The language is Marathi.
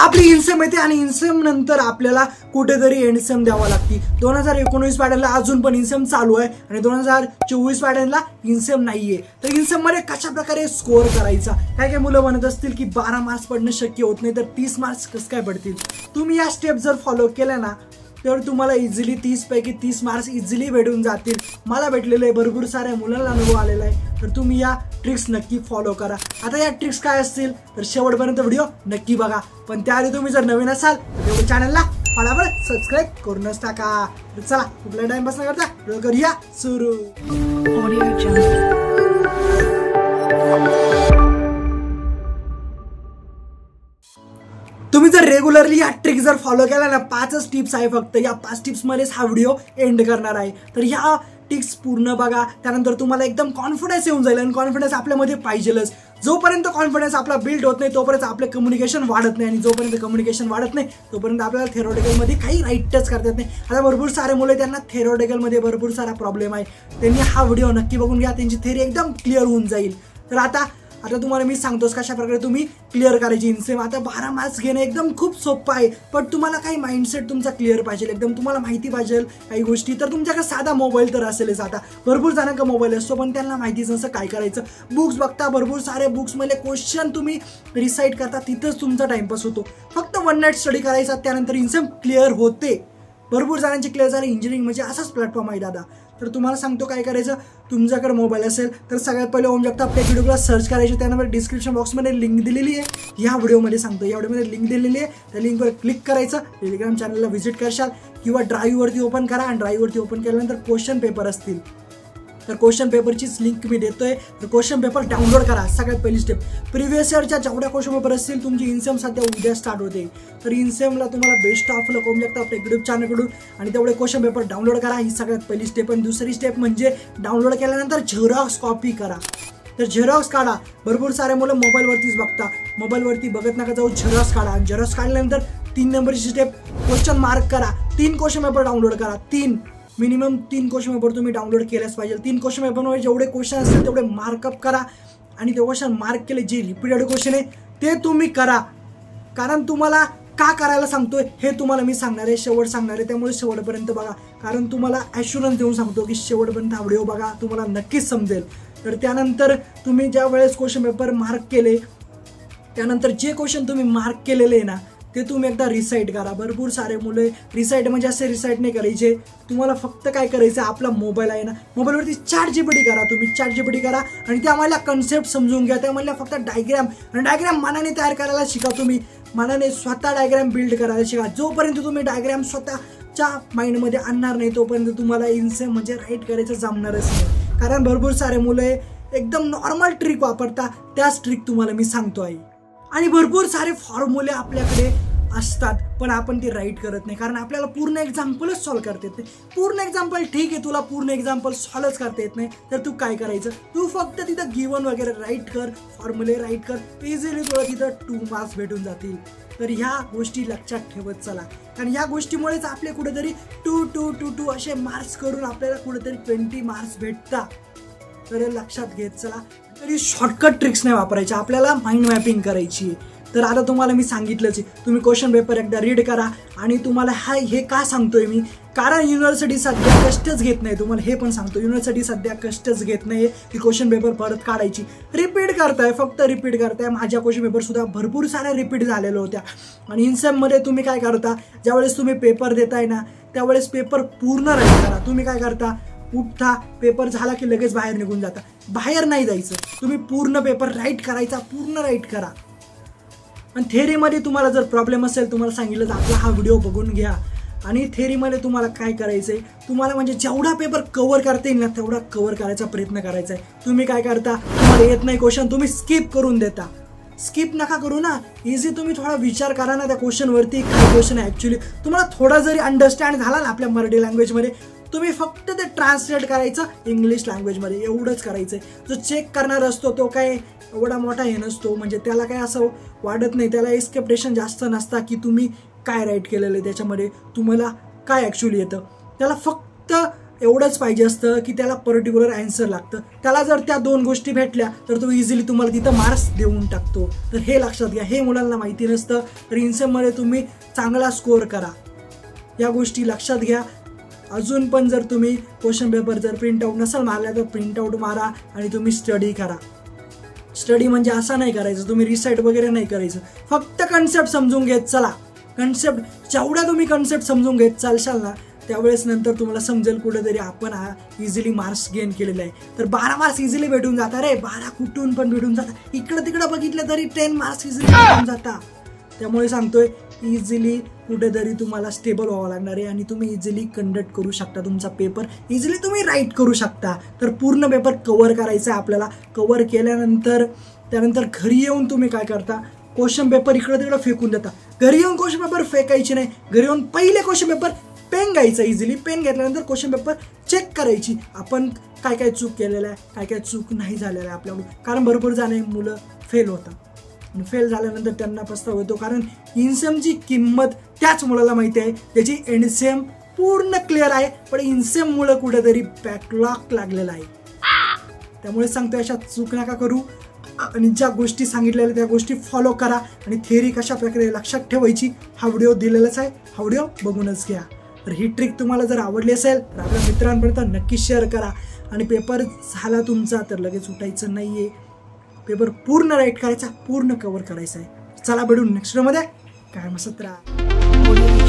आपली इनसेम येते आणि इनसेम नंतर आपल्याला कुठेतरी एंडसेम द्यावा लागते। 2019 पॅटर्नला अजून पण इनसेम चालू आहे आणि 2024 पॅटर्नला इनसेम नाहीये। तर इनसेम मध्ये कशा प्रकारे स्कोअर करायचा, काय मुलं म्हणत असतील की 12 मार्क्स पडणं शक्य होत नाही तर 30 मार्क्स कसं काय पडतील। तुम्ही या स्टेप जर फॉलो केल्या ना तर तुम्हाला इझिली 30 पैकी 30 मार्क्स इझिली भेटून जातील। मला भेटलेले आहे, भरपूर साऱ्या मुलांना अनुभव आलेला आहे। तर तुम्ही या ट्रिक्स नक्की फॉलो करा। आता या ट्रिक्स काय असतील तर शेवटपर्यंत व्हिडिओ नक्की बघा। पण त्याआधी तुम्ही जर नवीन असाल तर चॅनलला फटाफट सबस्क्राइब करूनच टाका। तर चला कुठला टाइम पास न करता व्हिडिओ करूया सुरू। तुम्ही जर रेग्युलरली या ट्रिक जर फॉलो केला ना, 5 टिप्स आहे फक्त, या 5 टिप्स मध्येच हा व्हिडिओ एंड करणार आहे। तर ह्या टिप्स पूर्ण बघा, त्यानंतर तुम्हाला एकदम कॉन्फिडन्स येऊन जाईल आणि कॉन्फिडन्स आपल्यामध्ये पाहिजेलच। जोपर्यंत कॉन्फिडन्स आपला बिल्ड होत नाही तोपर्यंत आपले कम्युनिकेशन वाढत नाही आणि जोपर्यंत कम्युनिकेशन वाढत नाही तोपर्यंत आपल्याला थेरोटिकल मध्ये काही राईटच करता येत नाही। आता भरपूर सारे मुले त्यांना थेरोटिकल मध्ये भरपूर सारा प्रॉब्लेम आहे, त्यांनी हा व्हिडिओ नक्की बघून घ्या, त्यांची थेरी एकदम क्लिअर होऊन जाईल। तर आता तुम्हाला मी सांगतोस कशा प्रकारे तुम्ही क्लिअर करायची इनसेम। आता 12 मार्क्स घेणं एकदम खूप सोपं आहे, पण तुम्हाला काही माइंडसेट तुमचा क्लिअर पाहिजे, एकदम तुम्हाला माहिती पाहिजे काही गोष्टी। तर तुमच्याकडे साधा मोबाईल तर असेलच। आता भरपूर जणांका मोबाईल असतो पण त्यांना माहितीच नसतं काय करायचं। बुक्स बघता, भरपूर सारे बुक्स मध्ये क्वेश्चन तुम्ही रिसाइट करता, तिथंच तुमचा टाइमपास होतो। फक्त 1 नाईट स्टडी करायचा, त्यानंतर इनसेम क्लिअर होते। भरपूर जणांचे क्लिअर झाले। इंजिनिअरिंग म्हणजे असाच प्लॅटफॉर्म आहे दादा। तर तुम्हाला सांगतो काय करायचं, तुमच्याकडे मोबाईल असेल तर सगळ्यात पहिले ओम जगताप टेक व्हिडिओला सर्च करायचे, त्यानंतर डिस्क्रिप्शन बॉक्समध्ये लिंक दिलेली आहे। या व्हिडिओमध्ये सांगतो, या व्हिडिओमध्ये लिंक दिलेली आहे, त्या लिंकवर क्लिक करायचं, टेलिग्राम चॅनलला व्हिजिट करशाल किंवा ड्राईव्हवरती ओपन करा आणि ड्राईव्हवरती ओपन केल्यानंतर क्वेश्चन पेपर असतील तर क्वेश्चन पेपरचीच लिंक मी देतोय। तर क्वेश्चन पेपर डाउनलोड करा। सगळ्यात पहिली स्टेप, प्रिव्हियस इयरच्या जेवढ्या क्वेश्चन पेपर असतील तुमची इनसेम सध्या उद्या स्टार्ट होते, तर इनसेमला तुम्हाला best of luck Om Jagtap tech YouTube चॅनलकडून, आणि तेवढे क्वेश्चन पेपर डाउनलोड करा। ही सगळ्यात पहिली स्टेप। आणि दुसरी स्टेप म्हणजे डाउनलोड केल्यानंतर झेरॉक्स कॉपी करा। तर झेरॉक्स काढा। भरपूर सारे मुलं मोबाईलवरतीच बघता, मोबाईलवरती बघत नका जाऊ, झेरॉक्स काढा। आणि झेरॉक्स काढल्यानंतर 3 नंबरची स्टेप, क्वेश्चन मार्क करा। 3 क्वेश्चन पेपर डाउनलोड करा, 3 मिनिमम 3 क्वेश्चन पेपर तुम्ही डाउनलोड केलेच पाहिजे। 3 क्वेश्चन पेपरमध्ये जेवढे क्वेश्चन असतील तेवढे मार्कअप करा आणि ते क्वेश्चन मार्क केले, जे रिपीटेड क्वेश्चन आहे ते तुम्ही करा। कारण तुम्हाला का करायला सांगतोय हे तुम्हाला मी सांगणार आहे, शेवट सांगणार आहे, त्यामुळे शेवटपर्यंत बघा। कारण तुम्हाला ॲश्युरन्स देऊन सांगतो की शेवटपर्यंत हा व्हिडिओ बघा, तुम्हाला नक्कीच समजेल। तर त्यानंतर तुम्ही ज्या वेळेस क्वेश्चन पेपर मार्क केले, त्यानंतर जे क्वेश्चन तुम्ही मार्क केलेले आहे ना ते तुम्ही एकदा रिसाइट करा। भरपूर सारे मुले रिसाइट म्हणजे असे रिसाइट नाही करायचे, तुम्हाला फक्त काय करायचं, आपला मोबाईल आहे ना, मोबाईलवरती ChatGPT करा, तुम्ही ChatGPT करा आणि त्यामधल्या कन्सेप्ट समजून घ्या, त्यामधल्या फक्त डायग्राम आणि डायग्राम मनाने तयार करायला शिका। तुम्ही मनाने स्वतः डायग्राम बिल्ड करायला शिका। जोपर्यंत तुम्ही डायग्राम स्वतःच्या माइंडमध्ये आणणार नाही तोपर्यंत तुम्हाला इनसेम म्हणजे राईट करायचं जमणारच नाही। कारण भरपूर सारे मुले एकदम नॉर्मल ट्रिक वापरता, त्याच ट्रिक तुम्हाला मी सांगतो आहे। आणि भरपूर सारे फॉर्म्युले आपल्याकडे असतात पण आपण ते राईट करत नाही, कारण आपल्याला पूर्ण एक्झाम्पलच सॉल्व करता येत नाही। पूर्ण एक्झाम्पल ठीक आहे, तुला पूर्ण एक्झाम्पल सॉल्वच करता येत नाही तर तू काय करायचं, तू फक्त तिथं गिवन वगैरे राईट कर, फॉर्म्युले राईट कर, इझिली तुला तिथं 2 मार्क्स भेटून जातील। तर ह्या गोष्टी लक्षात ठेवत चला, कारण ह्या गोष्टीमुळेच आपले कुठेतरी 2 असे मार्क्स करून आपल्याला कुठेतरी 20 मार्क्स भेटतात। तर लक्षात घेत चला। तरी शॉर्टकट ट्रिक्स नाही वापरायच्या, आपल्याला माइंड मॅपिंग करायची आहे। तर आता तुम्हाला मी सांगितलंच आहे, तुम्ही क्वेश्चन पेपर एकदा रीड करा। आणि तुम्हाला हे का सांगतोय मी, कारण युनिव्हर्सिटी सध्या कष्टच घेत नाही, तुम्हाला हे पण सांगतो, युनिव्हर्सिटी सध्या कष्टच घेत नाही की क्वेश्चन पेपर परत काढायची, रिपीट करताय, फक्त रिपीट करताय। माझ्या क्वेश्चन पेपर सुद्धा भरपूर साऱ्या रिपीट झालेल्या होत्या। आणि इनसेममध्ये तुम्ही काय करता, ज्यावेळेस तुम्ही पेपर देताय ना त्यावेळेस पेपर पूर्ण राईट करा। तुम्ही काय करता, उठता, पेपर झाला की लगेच बाहेर निघून जाता, बाहेर नाही जायचं, तुम्ही पूर्ण पेपर राईट करायचा, पूर्ण राईट करा। आणि थेरीमध्ये तुम्हाला जर प्रॉब्लेम असेल, तुम्हाला सांगितलं तर आपला हा व्हिडिओ बघून घ्या। आणि थेरीमध्ये तुम्हाला काय करायचंय, तुम्हाला म्हणजे जेवढा पेपर कव्हर करता येईल ना तेवढा कव्हर करायचा प्रयत्न करायचा आहे। तुम्ही काय करता, तुम्हाला येत नाही क्वेश्चन तुम्ही स्किप करून देता, स्किप नका करू ना, इझी तुम्ही थोडा विचार करा ना त्या क्वेश्चनवरती, काय क्वेश्चन आहे ॲक्च्युली। तुम्हाला थोडा जरी अंडरस्टँड झाला ना आपल्या मराठी लँग्वेजमध्ये, तुम्ही फक्त ते ट्रान्सलेट करायचं इंग्लिश लँग्वेजमध्ये, एवढंच करायचं आहे। जो चेक करणार असतो तो काय एवढा मोठा हे नसतो, म्हणजे त्याला काय असं वाटत नाही, त्याला एक्सपेक्टेशन जास्त नसता की तुम्ही काय राईट केलेलं आहे त्याच्यामध्ये, तुम्हाला काय ॲक्च्युली येतं, त्याला फक्त एवढंच पाहिजे असतं की त्याला पर्टिक्युलर आन्सर लागतं. त्याला जर त्या 2 गोष्टी भेटल्या तर तो इझिली तुम्हाला तिथं मार्क्स देऊन टाकतो. तर हे लक्षात घ्या, हे मुलांना माहिती नसतं. तर इन्सेममध्ये तुम्ही चांगला स्कोअर करा, या गोष्टी लक्षात घ्या. अजून पण जर तुम्ही क्वेश्चन पेपर जर प्रिंटआउट नसेल मारला तर प्रिंटआउट मारा आणि तुम्ही स्टडी करा. स्टडी म्हणजे असं नाही करायचं तुम्ही रिसाईट वगैरे नाही करायचं, फक्त कन्सेप्ट समजून घेत चला. कन्सेप्ट जेवढा तुम्ही कन्सेप्ट समजून घेत चालशाल ना त्यावेळेस नंतर तुम्हाला समजेल कुठेतरी आपण इझिली मार्क्स गेन केलेले आहे. तर 12 मार्क्स इझिली भेटून जातात रे, 12 कुठून पण भेटून जातात. इकडं तिकडं बघितलं तरी 10 मार्क्स इझिली भेटून जातात. त्यामुळे सांगतोय इझिली कुठेतरी तुम्हाला स्टेबल व्हावं लागणार आहे आणि तुम्ही इझिली कंडक्ट करू शकता तुमचा पेपर, इझिली तुम्ही राईट करू शकता. तर पूर्ण पेपर कव्हर करायचा आहे आपल्याला. कव्हर केल्यानंतर त्यानंतर घरी येऊन तुम्ही काय करता, क्वेश्चन पेपर इकडं तिकडं फेकून देता. घरी येऊन क्वेश्चन पेपर फेकायची नाही, घरी येऊन पहिले क्वेश्चन पेपर पेन घ्यायचं, इझिली पेन घेतल्यानंतर क्वेश्चन पेपर चेक करायची. आपण काय काय चूक केलेलं आहे, काय काय चूक नाही झालेलं आहे आपल्याकडून. कारण भरपूर जाणे मुलं फेल होतात आणि फेल झाल्यानंतर त्यांना पस्तावा होतो. कारण इन्सेमची किंमत त्याच मुलाला माहिती आहे ज्याची एंडसेम पूर्ण क्लिअर आहे, पण इन्सेममुळं कुठेतरी बॅकलॉग लागलेला आहे. त्यामुळे सांगतो अशा चूक नका करू आणि ज्या गोष्टी सांगितलेल्या त्या गोष्टी फॉलो करा आणि थिअरी कशा प्रकारे लक्षात ठेवायची हा व्हिडिओ दिलेलाच आहे, हा व्हिडिओ बघूनच घ्या. तर ही ट्रिक तुम्हाला जर आवडली असेल तर आपल्या मित्रांपर्यंत नक्की शेअर करा. आणि पेपर झाला तुमचा तर लगेच उठायचं नाही आहे, पेपर पूर्ण राईट करायचा, पूर्ण कव्हर करायचा आहे. चला भेटून नेक्स्ट व्हिडिओमध्ये, काय मस्त राहा.